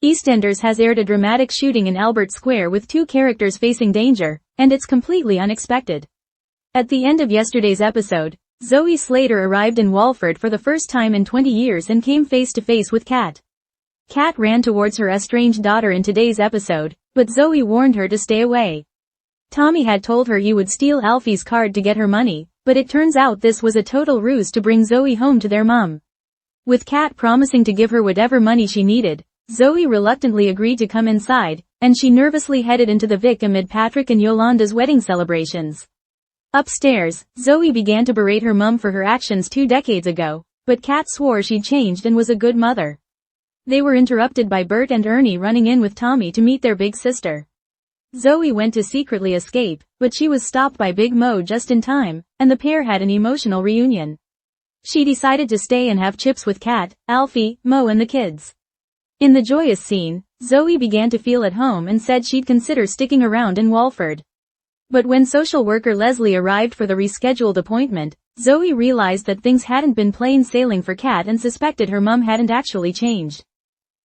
EastEnders has aired a dramatic shooting in Albert Square with two characters facing danger, and it's completely unexpected. At the end of yesterday's episode, Zoe Slater arrived in Walford for the first time in 20 years and came face to face with Kat. Kat ran towards her estranged daughter in today's episode, but Zoe warned her to stay away. Tommy had told her he would steal Alfie's card to get her money, but it turns out this was a total ruse to bring Zoe home to their mum. With Kat promising to give her whatever money she needed, Zoe reluctantly agreed to come inside, and she nervously headed into the Vic amid Patrick and Yolanda's wedding celebrations. Upstairs, Zoe began to berate her mum for her actions 2 decades ago, but Kat swore she'd changed and was a good mother. They were interrupted by Bert and Ernie running in with Tommy to meet their big sister. Zoe went to secretly escape, but she was stopped by Big Mo just in time, and the pair had an emotional reunion. She decided to stay and have chips with Kat, Alfie, Mo and the kids. In the joyous scene, Zoe began to feel at home and said she'd consider sticking around in Walford. But when social worker Leslie arrived for the rescheduled appointment, Zoe realized that things hadn't been plain sailing for Kat and suspected her mum hadn't actually changed.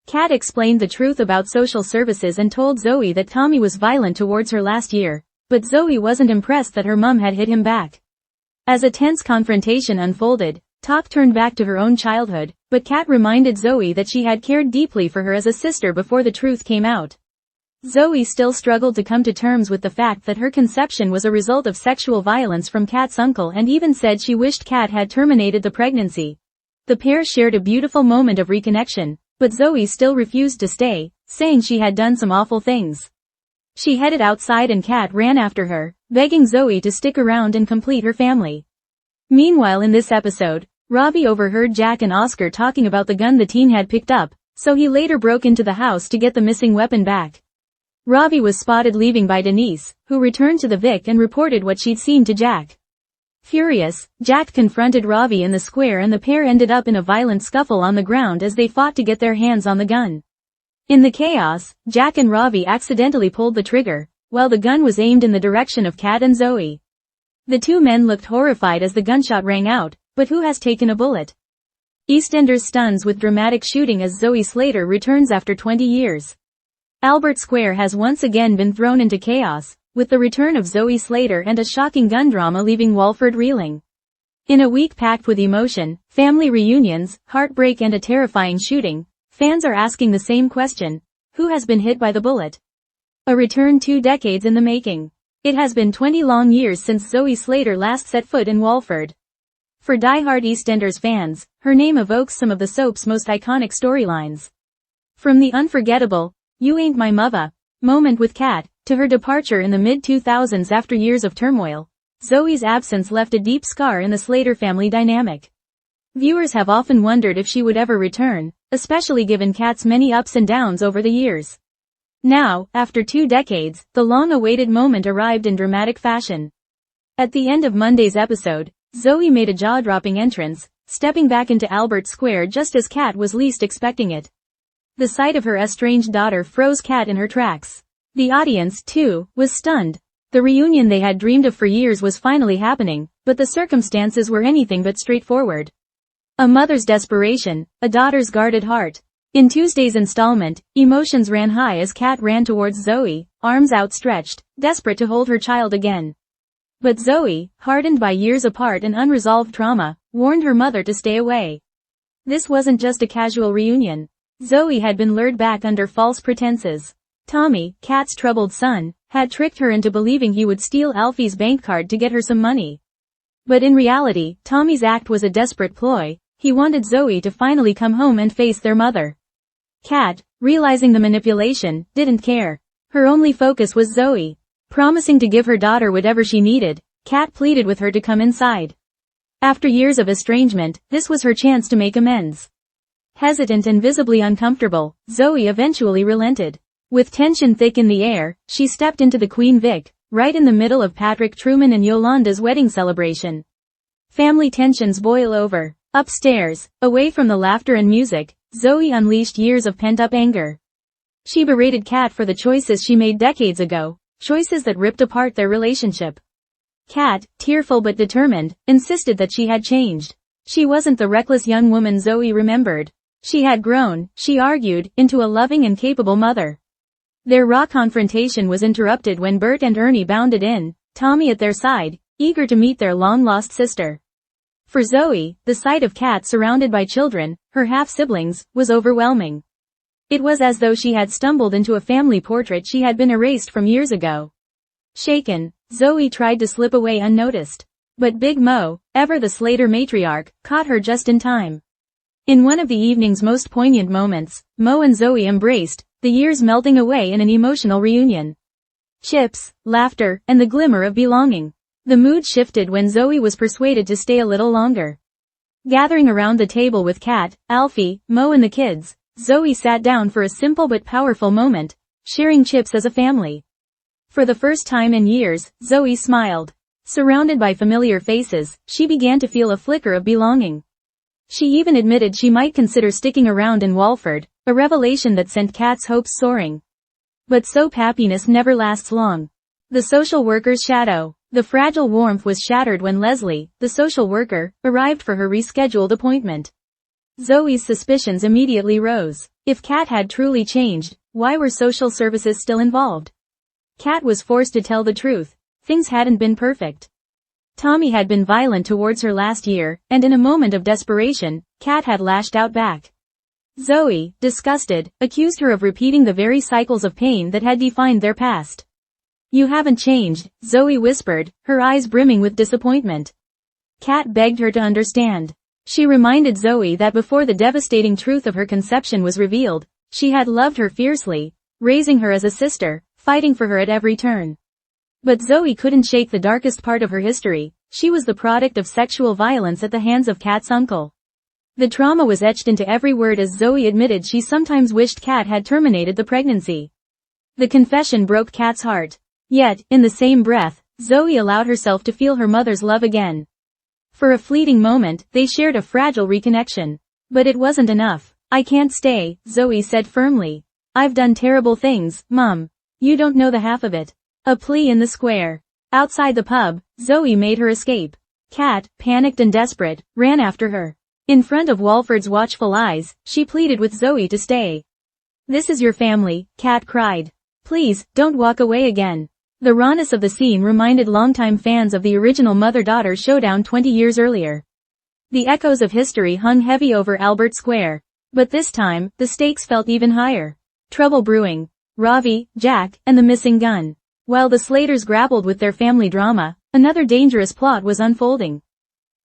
Kat explained the truth about social services and told Zoe that Tommy was violent towards her last year, but Zoe wasn't impressed that her mum had hit him back. As a tense confrontation unfolded, talk turned back to her own childhood, but Kat reminded Zoe that she had cared deeply for her as a sister before the truth came out. Zoe still struggled to come to terms with the fact that her conception was a result of sexual violence from Kat's uncle and even said she wished Kat had terminated the pregnancy. The pair shared a beautiful moment of reconnection, but Zoe still refused to stay, saying she had done some awful things. She headed outside and Kat ran after her, begging Zoe to stick around and complete her family. Meanwhile in this episode, Robbie overheard Jack and Oscar talking about the gun the teen had picked up, so he later broke into the house to get the missing weapon back. Robbie was spotted leaving by Denise, who returned to the Vic and reported what she'd seen to Jack. Furious, Jack confronted Robbie in the square and the pair ended up in a violent scuffle on the ground as they fought to get their hands on the gun. In the chaos, Jack and Robbie accidentally pulled the trigger, while the gun was aimed in the direction of Kat and Zoe. The two men looked horrified as the gunshot rang out, but who has taken a bullet? EastEnders stuns with dramatic shooting as Zoe Slater returns after 20 years. Albert Square has once again been thrown into chaos, with the return of Zoe Slater and a shocking gun drama leaving Walford reeling. In a week packed with emotion, family reunions, heartbreak and a terrifying shooting, fans are asking the same question: who has been hit by the bullet? A return 2 decades in the making. It has been 20 long years since Zoe Slater last set foot in Walford. For die-hard EastEnders fans, her name evokes some of the soap's most iconic storylines. From the unforgettable "You Ain't My Mother" moment with Kat, to her departure in the mid-2000s after years of turmoil, Zoe's absence left a deep scar in the Slater family dynamic. Viewers have often wondered if she would ever return, especially given Kat's many ups and downs over the years. Now, after 2 decades, the long-awaited moment arrived in dramatic fashion. At the end of Monday's episode, Zoe made a jaw-dropping entrance, stepping back into Albert Square just as Kat was least expecting it. The sight of her estranged daughter froze Kat in her tracks. The audience, too, was stunned. The reunion they had dreamed of for years was finally happening, but the circumstances were anything but straightforward. A mother's desperation, a daughter's guarded heart. In Tuesday's installment, emotions ran high as Kat ran towards Zoe, arms outstretched, desperate to hold her child again. But Zoe, hardened by years apart and unresolved trauma, warned her mother to stay away. This wasn't just a casual reunion. Zoe had been lured back under false pretenses. Tommy, Kat's troubled son, had tricked her into believing he would steal Alfie's bank card to get her some money. But in reality, Tommy's act was a desperate ploy. He wanted Zoe to finally come home and face their mother. Kat, realizing the manipulation, didn't care. Her only focus was Zoe. Promising to give her daughter whatever she needed, Kat pleaded with her to come inside. After years of estrangement, this was her chance to make amends. Hesitant and visibly uncomfortable, Zoe eventually relented. With tension thick in the air, she stepped into the Queen Vic, right in the middle of Patrick Truman and Yolanda's wedding celebration. Family tensions boil over. Upstairs, away from the laughter and music, Zoe unleashed years of pent-up anger. She berated Kat for the choices she made decades ago, choices that ripped apart their relationship. Kat, tearful but determined, insisted that she had changed. She wasn't the reckless young woman Zoe remembered. She had grown, she argued, into a loving and capable mother. Their raw confrontation was interrupted when Bert and Ernie bounded in, Tommy at their side, eager to meet their long-lost sister. For Zoe, the sight of Kat surrounded by children, her half-siblings, was overwhelming. It was as though she had stumbled into a family portrait she had been erased from years ago. Shaken, Zoe tried to slip away unnoticed. But Big Mo, ever the Slater matriarch, caught her just in time. In one of the evening's most poignant moments, Mo and Zoe embraced, the years melting away in an emotional reunion. Chips, laughter, and the glimmer of belonging. The mood shifted when Zoe was persuaded to stay a little longer. Gathering around the table with Kat, Alfie, Mo and the kids, Zoe sat down for a simple but powerful moment, sharing chips as a family. For the first time in years, Zoe smiled. Surrounded by familiar faces, she began to feel a flicker of belonging. She even admitted she might consider sticking around in Walford, a revelation that sent Kat's hopes soaring. But soap happiness never lasts long. The social worker's shadow. The fragile warmth was shattered when Leslie, the social worker, arrived for her rescheduled appointment. Zoe's suspicions immediately rose. If Kat had truly changed, why were social services still involved? Kat was forced to tell the truth. Things hadn't been perfect. Tommy had been violent towards her last year, and in a moment of desperation, Kat had lashed out back. Zoe, disgusted, accused her of repeating the very cycles of pain that had defined their past. "You haven't changed," Zoe whispered, her eyes brimming with disappointment. Kat begged her to understand. She reminded Zoe that before the devastating truth of her conception was revealed, she had loved her fiercely, raising her as a sister, fighting for her at every turn. But Zoe couldn't shake the darkest part of her history. She was the product of sexual violence at the hands of Kat's uncle. The trauma was etched into every word as Zoe admitted she sometimes wished Kat had terminated the pregnancy. The confession broke Kat's heart. Yet, in the same breath, Zoe allowed herself to feel her mother's love again. For a fleeting moment, they shared a fragile reconnection. But it wasn't enough. "I can't stay," Zoe said firmly. "I've done terrible things, Mum. You don't know the half of it." A plea in the square. Outside the pub, Zoe made her escape. Kat, panicked and desperate, ran after her. In front of Walford's watchful eyes, she pleaded with Zoe to stay. "This is your family," Kat cried. "Please, don't walk away again." The rawness of the scene reminded longtime fans of the original mother-daughter showdown 20 years earlier. The echoes of history hung heavy over Albert Square. But this time, the stakes felt even higher. Trouble brewing. Ravi, Jack, and the missing gun. While the Slaters grappled with their family drama, another dangerous plot was unfolding.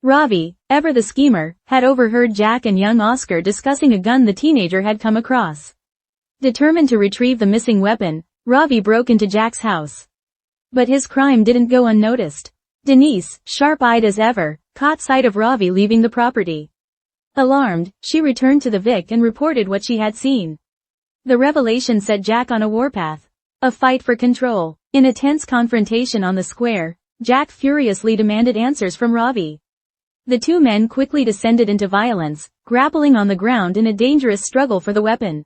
Ravi, ever the schemer, had overheard Jack and young Oscar discussing a gun the teenager had come across. Determined to retrieve the missing weapon, Ravi broke into Jack's house. But his crime didn't go unnoticed. Denise, sharp-eyed as ever, caught sight of Ravi leaving the property. Alarmed, she returned to the Vic and reported what she had seen. The revelation set Jack on a warpath. A fight for control. In a tense confrontation on the square, Jack furiously demanded answers from Ravi. The two men quickly descended into violence, grappling on the ground in a dangerous struggle for the weapon.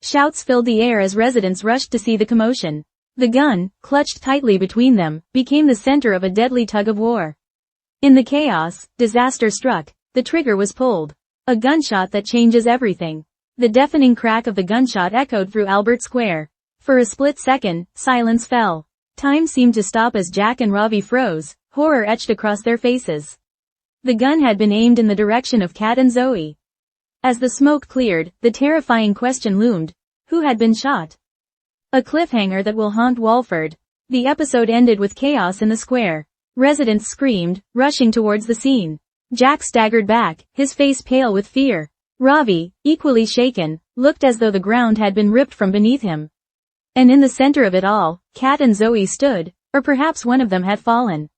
Shouts filled the air as residents rushed to see the commotion. The gun, clutched tightly between them, became the center of a deadly tug-of-war. In the chaos, disaster struck. The trigger was pulled. A gunshot that changes everything. The deafening crack of the gunshot echoed through Albert Square. For a split second, silence fell. Time seemed to stop as Jack and Ravi froze, horror etched across their faces. The gun had been aimed in the direction of Kat and Zoe. As the smoke cleared, the terrifying question loomed. Who had been shot? A cliffhanger that will haunt Walford. The episode ended with chaos in the square. Residents screamed, rushing towards the scene. Jack staggered back, his face pale with fear. Ravi, equally shaken, looked as though the ground had been ripped from beneath him. And in the center of it all, Kat and Zoe stood, or perhaps one of them had fallen.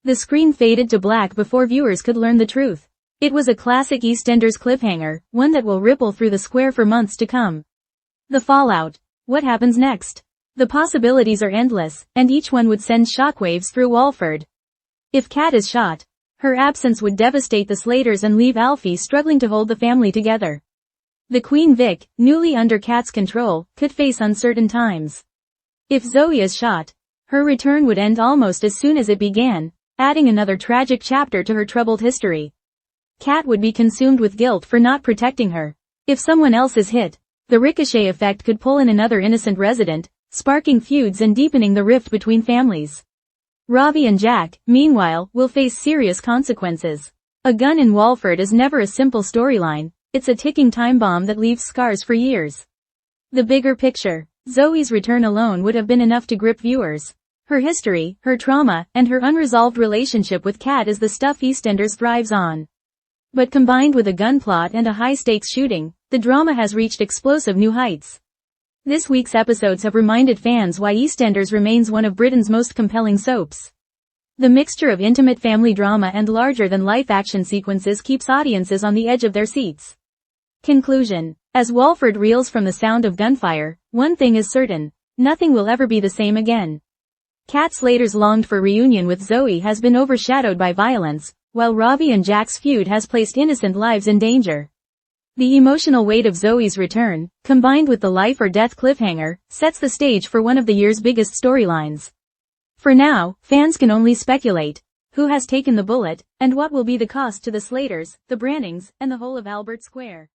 The screen faded to black before viewers could learn the truth. It was a classic EastEnders cliffhanger, one that will ripple through the square for months to come. The fallout. What happens next? The possibilities are endless, and each one would send shockwaves through Walford. If Kat is shot, her absence would devastate the Slaters and leave Alfie struggling to hold the family together. The Queen Vic, newly under Kat's control, could face uncertain times. If Zoe is shot, her return would end almost as soon as it began, adding another tragic chapter to her troubled history. Kat would be consumed with guilt for not protecting her. If someone else is hit, the ricochet effect could pull in another innocent resident, sparking feuds and deepening the rift between families. Ravi and Jack, meanwhile, will face serious consequences. A gun in Walford is never a simple storyline, it's a ticking time bomb that leaves scars for years. The bigger picture. Zoe's return alone would have been enough to grip viewers. Her history, her trauma, and her unresolved relationship with Kat is the stuff EastEnders thrives on. But combined with a gun plot and a high-stakes shooting, the drama has reached explosive new heights. This week's episodes have reminded fans why EastEnders remains one of Britain's most compelling soaps. The mixture of intimate family drama and larger-than-life action sequences keeps audiences on the edge of their seats. Conclusion. As Walford reels from the sound of gunfire, one thing is certain, nothing will ever be the same again. Kat Slater's longed-for reunion with Zoe has been overshadowed by violence, while Ravi and Jack's feud has placed innocent lives in danger. The emotional weight of Zoe's return, combined with the life-or-death cliffhanger, sets the stage for one of the year's biggest storylines. For now, fans can only speculate. Who has taken the bullet, and what will be the cost to the Slaters, the Brannings, and the whole of Albert Square?